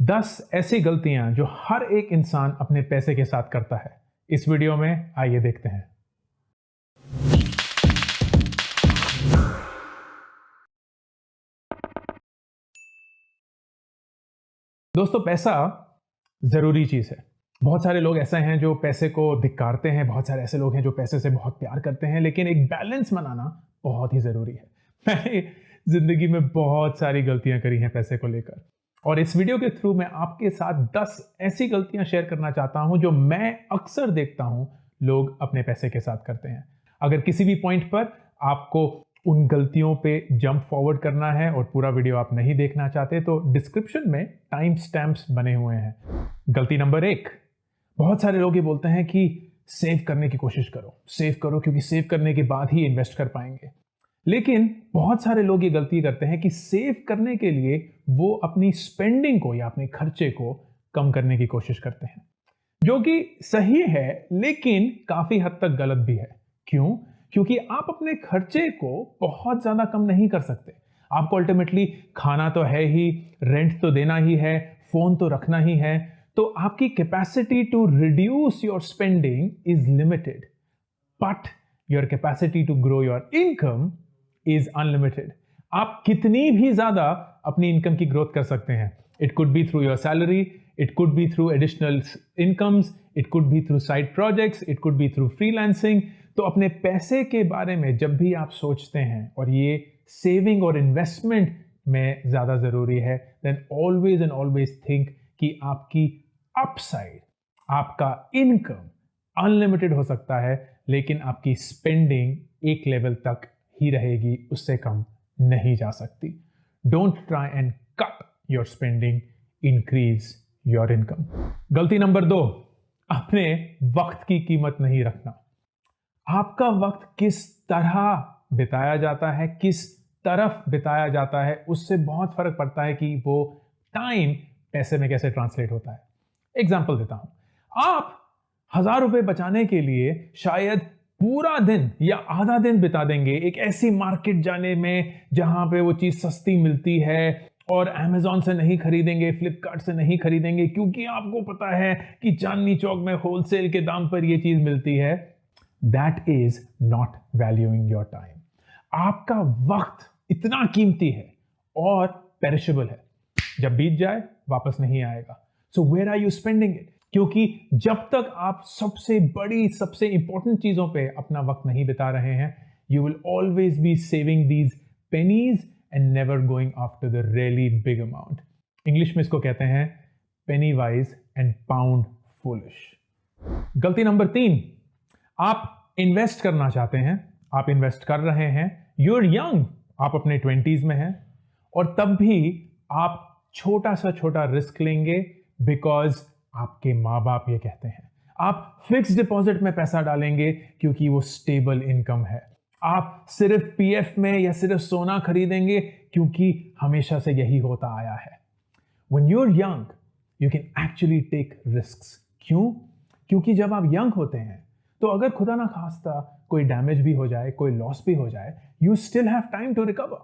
10 ऐसी गलतियां जो हर एक इंसान अपने पैसे के साथ करता है। इस वीडियो में आइए देखते हैं। दोस्तों, पैसा जरूरी चीज है। बहुत सारे लोग ऐसे हैं जो पैसे को धिक्कारते हैं, बहुत सारे ऐसे लोग हैं जो पैसे से बहुत प्यार करते हैं, लेकिन एक बैलेंस बनाना बहुत ही जरूरी है। मैंने जिंदगी में बहुत सारी गलतियां करी हैं पैसे को लेकर, और इस वीडियो के थ्रू मैं आपके साथ 10 ऐसी गलतियां शेयर करना चाहता हूं जो मैं अक्सर देखता हूं लोग अपने पैसे के साथ करते हैं। अगर किसी भी पॉइंट पर आपको उन गलतियों पे जंप फॉरवर्ड करना है और पूरा वीडियो आप नहीं देखना चाहते तो डिस्क्रिप्शन में टाइम स्टैम्प्स बने हुए हैं। गलती नंबर 1, बहुत सारे लोग ये बोलते हैं कि सेव करने की कोशिश करो, सेव करो, क्योंकि सेव करने के बाद ही इन्वेस्ट कर पाएंगे। लेकिन बहुत सारे लोग ये गलती करते हैं कि सेव करने के लिए वो अपनी स्पेंडिंग को या अपने खर्चे को कम करने की कोशिश करते हैं, जो कि सही है लेकिन काफी हद तक गलत भी है। क्यों? क्योंकि आप अपने खर्चे को बहुत ज्यादा कम नहीं कर सकते। आपको अल्टीमेटली खाना तो है ही, रेंट तो देना ही है, फोन तो रखना ही है, तो आपकी capacity to reduce your spending is limited, but your capacity to grow your income is unlimited. आप कितनी भी ज्यादा अपनी इनकम की ग्रोथ कर सकते हैं। It could be through your salary, it could be through additional incomes, it could be through side projects, it could be through freelancing। तो अपने पैसे के बारे में जब भी आप सोचते हैं और ये सेविंग और इन्वेस्टमेंट में ज़्यादा ज़रूरी है, then always and always think कि आपकी अपसाइड, आपका इनकम अनलिमिटेड हो सकता है, लेकिन आपकी स्पेंडिंग एक लेवल तक ही रहेगी, उससे कम नहीं जा सकती। Don't try and cut your spending, increase your income. गलती नंबर 2, अपने वक्त की कीमत नहीं रखना। आपका वक्त किस तरह बिताया जाता है, किस तरफ बिताया जाता है, उससे बहुत फर्क पड़ता है कि वो टाइम पैसे में कैसे ट्रांसलेट होता है। एग्जाम्पल देता हूं, आप 1000 रुपए बचाने के लिए शायद पूरा दिन या आधा दिन बिता देंगे एक ऐसी मार्केट जाने में जहां पे वो चीज सस्ती मिलती है, और Amazon से नहीं खरीदेंगे, फ्लिपकार्ट से नहीं खरीदेंगे, क्योंकि आपको पता है कि चांदनी चौक में होलसेल के दाम पर यह चीज मिलती है। That is not valuing your time. आपका वक्त इतना कीमती है और पेरिशेबल है, जब बीत जाए वापस नहीं आएगा। So where are you spending it? क्योंकि जब तक आप सबसे बड़ी, सबसे इंपॉर्टेंट चीजों पे अपना वक्त नहीं बिता रहे हैं, you will always be saving these pennies and never going after the really big amount। English में इसको कहते हैं penny wise and pound foolish। गलती नंबर 3, आप इन्वेस्ट करना चाहते हैं, आप इन्वेस्ट कर रहे हैं, you're young, आप अपने 20s में हैं, और तब भी आप छोटा सा छोटा रिस्क लेंगे बिकॉज आपके माँ बाप ये कहते हैं। आप फिक्स डिपॉजिट में पैसा डालेंगे क्योंकि वो स्टेबल इनकम है। आप सिर्फ पीएफ में या सिर्फ सोना खरीदेंगे क्योंकि हमेशा से यही होता आया है। When you're young, you can actually take risks। क्यों? क्योंकि जब आप यंग होते हैं तो अगर खुदा ना खास्ता कोई डैमेज भी हो जाए, कोई लॉस भी हो जाए, you still have time to recover।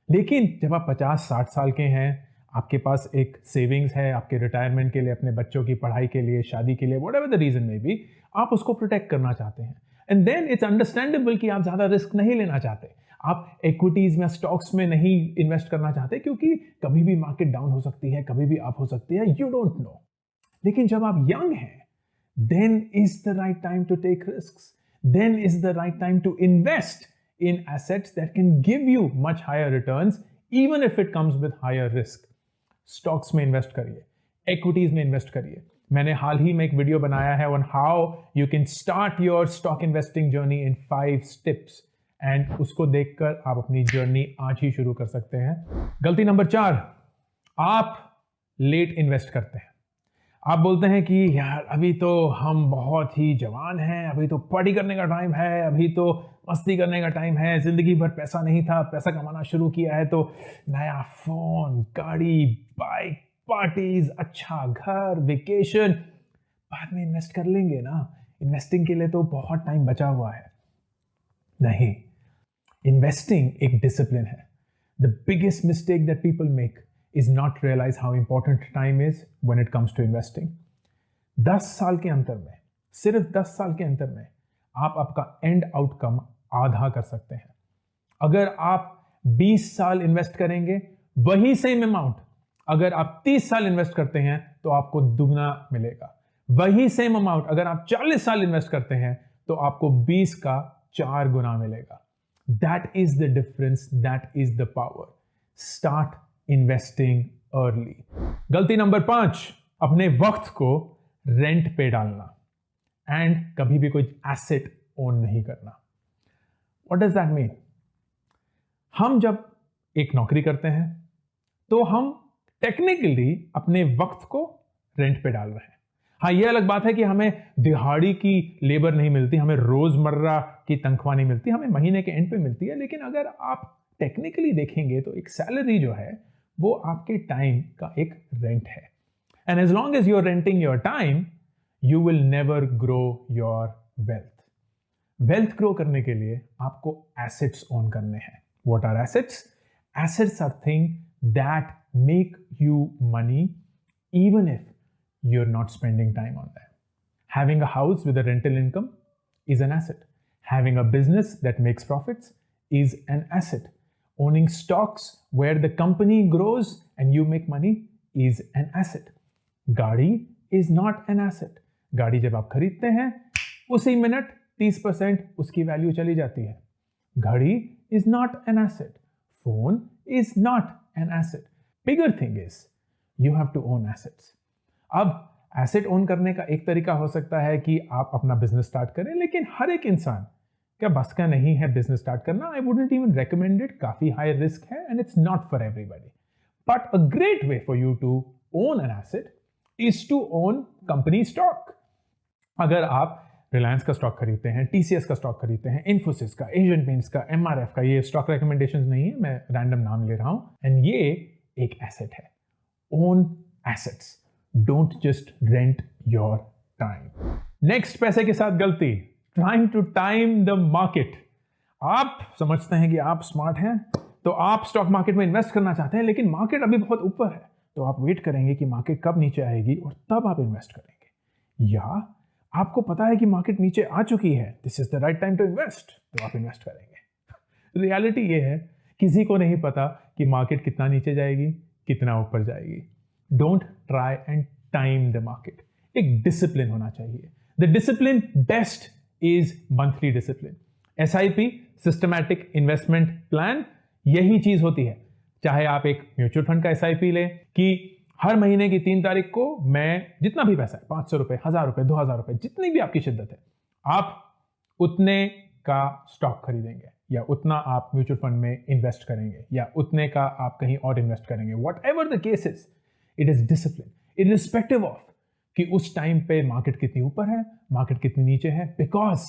लेकिन जब आप 50-60 साल के हैं, आपके पास एक सेविंग्स है आपके रिटायरमेंट के लिए, अपने बच्चों की पढ़ाई के लिए, शादी के लिए, whatever the reason may be, आप उसको प्रोटेक्ट करना चाहते हैं। एंड देन इट्स अंडरस्टैंडेबल कि आप ज्यादा रिस्क नहीं लेना चाहते, आप इक्विटीज में, स्टॉक्स में नहीं इन्वेस्ट करना चाहते, क्योंकि कभी भी मार्केट डाउन हो सकती है, कभी भी अप हो सकती है, यू डोंट नो। लेकिन जब आप यंग हैं, then is the right time to take risks, then is the right time to invest in assets that can give you much higher returns even if it comes with higher risk. Stocks में invest करिए, equities में invest करिए। मैंने हाल ही में एक video बनाया है on how you can start your stock investing journey in 5 steps, and उसको देखकर आप अपनी जर्नी आज ही शुरू कर सकते हैं। गलती नंबर 4, आप लेट इन्वेस्ट करते हैं। आप बोलते हैं कि यार अभी तो हम बहुत ही जवान हैं, अभी तो पार्टी करने का टाइम है, अभी तो मस्ती करने का टाइम है, जिंदगी भर पैसा नहीं था, पैसा कमाना शुरू किया है तो नया फोन, गाड़ी, बाइक, पार्टीज, अच्छा घर, वेकेशन, बाद में इन्वेस्ट कर लेंगे ना, इन्वेस्टिंग के लिए तो बहुत टाइम बचा हुआ है। नहीं, इन्वेस्टिंग एक डिसिप्लिन है। The biggest mistake that people make is not realize how important time is when it comes to investing. 10 साल के अंतर में, सिर्फ 10 साल के अंतर में आप आपका एंड आउटकम आधा कर सकते हैं। अगर आप 20 साल इन्वेस्ट करेंगे वही सेम अमाउंट, अगर आप 30 साल इन्वेस्ट करते हैं तो आपको दुगना मिलेगा। वही सेम अमाउंट अगर आप 40 साल इन्वेस्ट करते हैं तो आपको 20 का 4 गुना मिलेगा। That is the difference, that is the power. Start investing early. गलती नंबर 5, अपने वक्त को रेंट पे डालना एंड कभी भी कोई एसेट ओन नहीं करना। What does that mean? हम जब एक नौकरी करते हैं तो हम टेक्निकली अपने वक्त को रेंट पे डाल रहे हैं। हाँ, यह अलग बात है कि हमें दिहाड़ी की लेबर नहीं मिलती, हमें रोजमर्रा की तनख्वाह नहीं मिलती, हमें महीने के एंड पे मिलती है। लेकिन अगर आप टेक्निकली देखेंगे तो एक सैलरी जो है वो आपके टाइम का एक रेंट है। And as long as you are renting your time, you will never grow your wealth. Wealth grow करने के लिए आपको एसेट्स ओन करने हैं। What are assets? Assets are things that make you money even if you're not spending time on them. Having a house with a rental income is an asset. Having a business that makes profits is an asset. Owning stocks where the company grows and you make money is an asset. गाड़ी is not an asset. गाड़ी जब आप खरीदते हैं उसी minute 30% उसकी value चली जाती है। घड़ी is not an asset. Phone is not an asset. Bigger thing is you have to own assets. अब एसेट ओन करने का एक तरीका हो सकता है कि आप अपना बिजनेस स्टार्ट करें, लेकिन हर एक इंसान क्या बस का नहीं है बिजनेस स्टार्ट करना। I wouldn't even recommend it, काफी हाई रिस्क है and it's not for everybody. But a great way for you to own an asset is to own company stock. अगर आप रिलायंस का स्टॉक खरीदते हैं, टीसीएस का stock खरीदते हैं, इन्फोसिस का, एशियन पेंट्स का, एमआरएफ का, ये स्टॉक रिकमेंडेशंस नहीं है, मैं रैंडम नाम ले रहा हूं, एंड ये एक एसेट है। Own assets, don't just rent your time. Next पैसे के साथ गलती, trying to time the market. आप समझते हैं कि आप स्मार्ट हैं तो आप स्टॉक मार्केट में इन्वेस्ट करना चाहते हैं, लेकिन मार्केट अभी बहुत ऊपर है तो आप वेट करेंगे कि मार्केट कब नीचे आएगी और तब आप इन्वेस्ट करेंगे। या आपको पता है कि मार्केट नीचे आ चुकी है, this is the right time to invest, तो आप इन्वेस्ट करेंगे। रियलिटी ये है, किसी को नहीं पता कि मार्केट कितना नीचे जाएगी, कितना ऊपर जाएगी। Don't try and time the market. एक डिसिप्लिन होना चाहिए। The discipline best is monthly discipline. SIP, systematic investment plan, यही चीज होती है। चाहे आप एक म्यूचुअल फंड का एसआईपी लें कि हर महीने की 3 तारीख को मैं जितना भी पैसा है, 500 रुपए, 1000 रुपए, 2000 रुपए, जितनी भी आपकी शिद्दत है, आप उतने का स्टॉक खरीदेंगे या उतना आप म्यूचुअल फंड में इन्वेस्ट करेंगे या उतने का आप कहीं और इन्वेस्ट करेंगे। What ever the case is, it is discipline irrespective of कि उस टाइम पे मार्केट कितनी ऊपर है, मार्केट कितनी नीचे है, because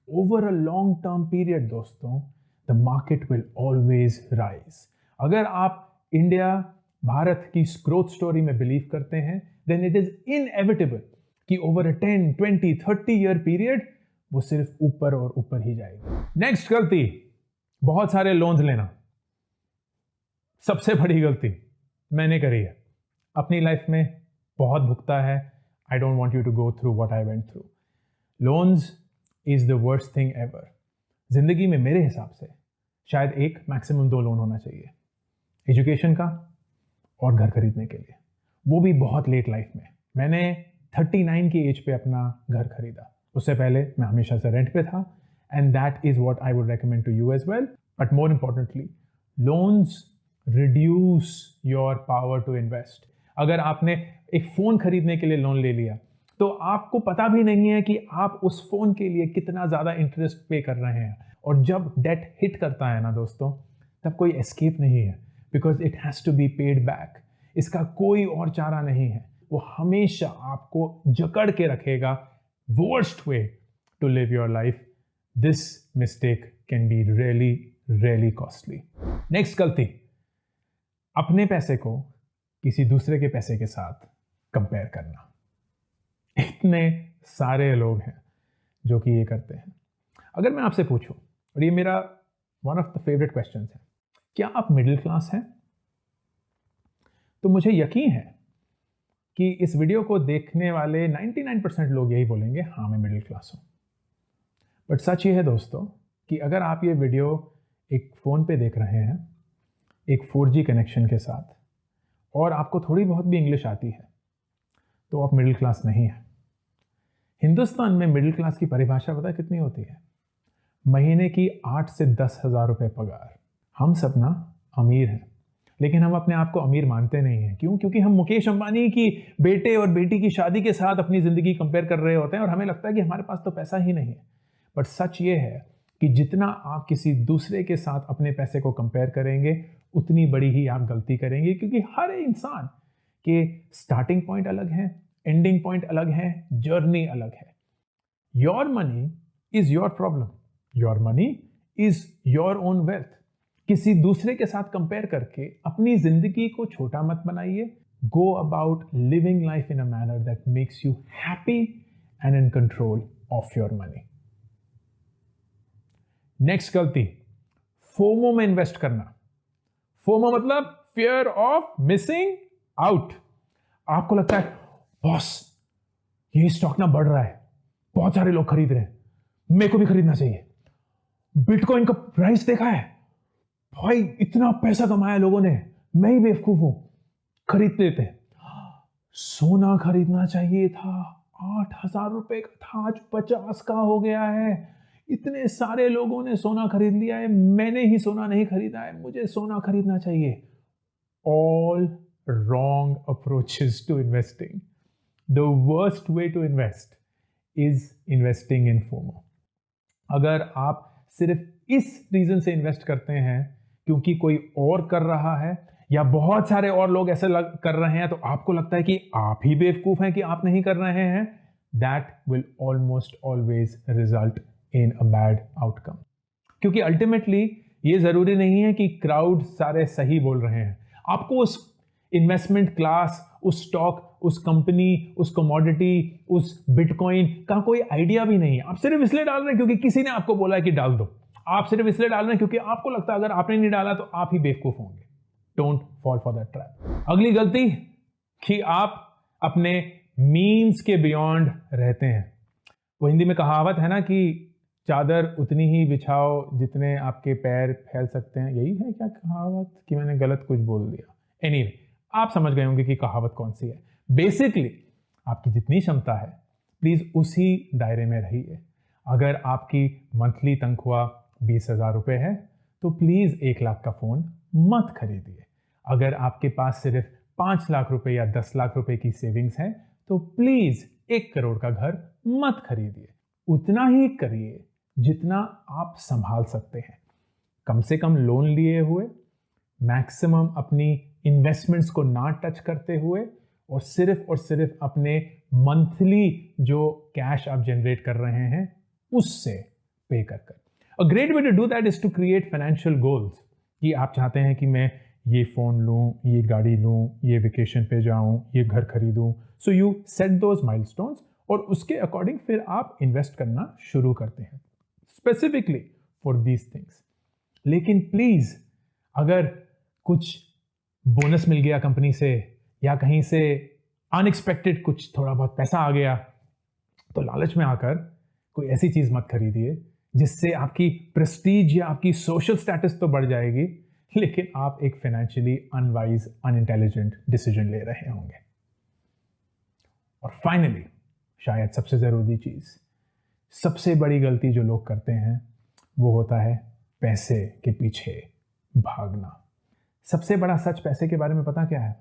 over a long term period दोस्तों, the market will always rise. अगर आप इंडिया, भारत की ग्रोथ स्टोरी में बिलीव करते हैं, देन इट इज इनएविटेबल कि ओवर अ 10, 20, 30 ईयर पीरियड वो सिर्फ ऊपर और ऊपर ही जाएगी। नेक्स्ट गलती, बहुत सारे लोन्स लेना। सबसे बड़ी गलती मैंने करी है, अपनी लाइफ में बहुत भुगता है। I don't want you to go through what I went through. Loans is the worst thing ever. जिंदगी में मेरे हिसाब से शायद एक मैक्सिमम 2 लोन होना चाहिए, एजुकेशन का और घर खरीदने के लिए, वो भी बहुत लेट लाइफ में। मैंने 39 की एज पे अपना घर खरीदा, उससे पहले मैं हमेशा से रेंट पे था, and that is what I would recommend to you as well. But more importantly, loans reduce your power to invest. अगर आपने एक फोन खरीदने के लिए लोन ले लिया तो आपको पता भी नहीं है कि आप उस फोन के लिए कितना ज्यादा इंटरेस्ट पे कर रहे हैं, और जब डेट हिट करता है ना दोस्तों, तब कोई एस्केप नहीं है, because it has to be paid back. इसका कोई और चारा नहीं है, वो हमेशा आपको जकड़ के रखेगा। Worst way to live your life. This mistake can be really really costly. Next गलती, अपने पैसे को किसी दूसरे के पैसे के साथ कंपेयर करना। इतने सारे लोग हैं जो कि ये करते हैं। अगर मैं आपसे पूछूं, और ये मेरा one of the favourite questions है, क्या आप मिडिल क्लास हैं? तो मुझे यकीन है कि इस वीडियो को देखने वाले 99% लोग यही बोलेंगे, हाँ मैं मिडिल क्लास हूँ। बट सच ये है दोस्तों कि अगर आप ये वीडियो एक फ़ोन पे देख रहे हैं, एक 4G कनेक्शन के साथ, और आपको थोड़ी बहुत भी इंग्लिश आती है, तो आप मिडिल क्लास नहीं हैं। हिंदुस्तान में मिडिल क्लास की परिभाषा पता है कितनी होती है? महीने की 8 से 10 हज़ार रुपये पगार। हम सब ना अमीर हैं, लेकिन हम अपने आप को अमीर मानते नहीं हैं। क्यों? क्योंकि हम मुकेश अंबानी की बेटे और बेटी की शादी के साथ अपनी ज़िंदगी कंपेयर कर रहे होते हैं और हमें लगता है कि हमारे पास तो पैसा ही नहीं है। बट सच ये है कि जितना आप किसी दूसरे के साथ अपने पैसे को कंपेयर करेंगे, उतनी बड़ी ही आप गलती करेंगे, क्योंकि हर इंसान के स्टार्टिंग पॉइंट अलग है, एंडिंग पॉइंट अलग है, जर्नी अलग है। Your money is your problem, your money is your own wealth. किसी दूसरे के साथ कंपेयर करके अपनी जिंदगी को छोटा मत बनाइए। Go about living life in a manner that makes you happy and in control of your money. Next गलती, फोमो में इन्वेस्ट करना। फोमो मतलब फियर ऑफ मिसिंग आउट। आपको लगता है बॉस ये स्टॉक ना बढ़ रहा है, बहुत सारे लोग खरीद रहे हैं, मेरे को भी खरीदना चाहिए। बिटकॉइन का प्राइस देखा है भाई, इतना पैसा कमाया लोगों ने, मैं ही बेवकूफ हूं, खरीद लेते हैं। सोना खरीदना चाहिए था, 8,000 रुपए का था, आज 50 का हो गया है। इतने सारे लोगों ने सोना खरीद लिया है, मैंने ही सोना नहीं खरीदा है, मुझे सोना खरीदना चाहिए। All wrong approaches to investing. The worst way to invest is investing in FOMO. अगर आप सिर्फ इस रीजन से इन्वेस्ट करते हैं क्योंकि कोई और कर रहा है या बहुत सारे और लोग ऐसे कर रहे हैं, तो आपको लगता है कि आप ही बेवकूफ हैं कि आप नहीं कर रहे हैं, that will almost always result in a bad outcome. क्योंकि अल्टीमेटली ये जरूरी नहीं है कि क्राउड सारे सही बोल रहे हैं। आपको उस इन्वेस्टमेंट क्लास, उस स्टॉक, उस कंपनी, उस कमोडिटी, उस बिटकॉइन का कोई आइडिया भी नहीं है। आप सिर्फ इसलिए डाल रहे हैं क्योंकि किसी ने आपको बोला है कि डाल दो। आप सिर्फ इसलिए डाल रहे हैं क्योंकि आपको लगता है अगर आपने नहीं डाला तो आप ही बेवकूफ होंगे। Don't fall for that trap. अगली गलती कि आप अपने मीन्स के बियॉन्ड रहते हैं। वो हिंदी में कहावत है ना कि चादर उतनी ही बिछाओ जितने आपके पैर फैल सकते हैं। यही है क्या कहावत, कि मैंने गलत कुछ बोल दिया? एनीवे, आप समझ गए होंगे कि कहावत कौन सी है। बेसिकली आपकी जितनी क्षमता है प्लीज उसी दायरे में रहिए। अगर आपकी मंथली तनख्वाह 20,000 रुपये है तो प्लीज 1 लाख का फोन मत खरीदिए। अगर आपके पास सिर्फ 5 लाख रुपए या 10 लाख रुपए की सेविंग्स है तो प्लीज 1 करोड़ का घर मत खरीदिए। उतना ही करिए जितना आप संभाल सकते हैं। कम से कम लोन लिए हुए, मैक्सिमम अपनी इन्वेस्टमेंट्स को ना टच करते हुए, और सिर्फ अपने मंथली जो कैश आप जनरेट कर रहे हैं उससे पे कर। A great way to do that is to create financial goals. कि आप चाहते हैं कि मैं ये फोन लूं, ये गाड़ी लूं, ये वेकेशन पे जाऊं, ये घर खरीदूं। So you set those milestones और उसके अकॉर्डिंग फिर आप इन्वेस्ट करना शुरू करते हैं स्पेसिफिकली फॉर दीज थिंग्स। लेकिन प्लीज अगर कुछ बोनस मिल गया कंपनी से या कहीं से अनएक्सपेक्टेड कुछ थोड़ा बहुत पैसा आ गया, तो लालच में आकर कोई ऐसी चीज मत खरीदिए जिससे आपकी प्रेस्टीज या आपकी सोशल स्टेटस तो बढ़ जाएगी, लेकिन आप एक फाइनेंशियली अनवाइज, अनइंटेलिजेंट डिसीजन ले रहे होंगे। और फाइनली, शायद सबसे जरूरी चीज, सबसे बड़ी गलती जो लोग करते हैं वो होता है पैसे के पीछे भागना। सबसे बड़ा सच पैसे के बारे में पता क्या है?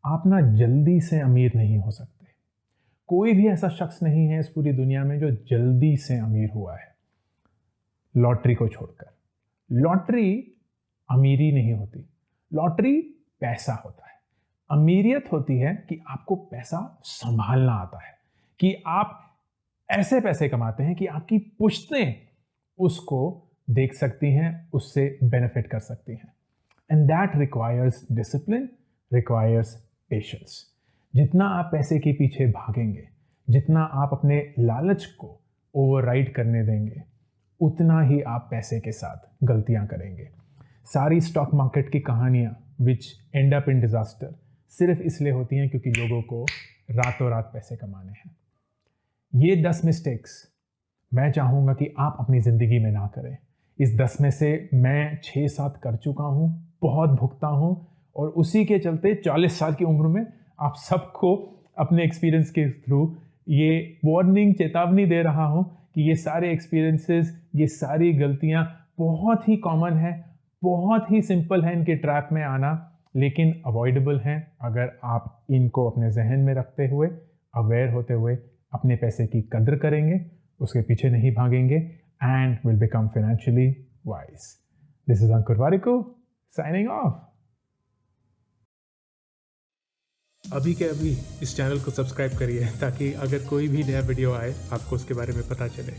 आप ना जल्दी से अमीर नहीं हो सकते। कोई भी ऐसा शख्स नहीं है इस पूरी दुनिया में जो जल्दी से अमीर हुआ है, लॉटरी को छोड़कर। लॉटरी अमीरी नहीं होती, लॉटरी पैसा होता है। अमीरियत होती है कि आपको पैसा संभालना आता है, कि आप ऐसे पैसे कमाते हैं कि आपकी पुश्तें उसको देख सकती हैं, उससे बेनिफिट कर सकती हैं। And that requires discipline, requires patience. जितना आप पैसे के पीछे भागेंगे, जितना आप अपने लालच को ओवरराइड करने देंगे, उतना ही आप पैसे के साथ गलतियां करेंगे। सारी स्टॉक मार्केट की कहानियां विच एंड अप इन डिज़ास्टर सिर्फ इसलिए होती हैं क्योंकि लोगों को रातों रात पैसे कमाने हैं। ये 10 मिस्टेक्स मैं चाहूँगा कि आप अपनी ज़िंदगी में ना करें। इस 10 में से मैं 6-7 कर चुका हूँ, बहुत भुगता हूँ, और उसी के चलते 40 साल की उम्र में आप सबको अपने एक्सपीरियंस के थ्रू ये वार्निंग, चेतावनी दे रहा हूँ कि ये सारे एक्सपीरियंसेस, ये सारी गलतियाँ बहुत ही कॉमन है, बहुत ही सिंपल है इनके ट्रैप में आना, लेकिन अवॉइडेबल हैं अगर आप इनको अपने जहन में रखते हुए, अवेयर होते हुए अपने पैसे की कद्र करेंगे, उसके पीछे नहीं भागेंगे, and will become financially wise. This is Ankur Warikoo signing off. अभी के अभी इस चैनल को सब्सक्राइब करिए ताकि अगर कोई भी नया वीडियो आए आपको उसके बारे में पता चले।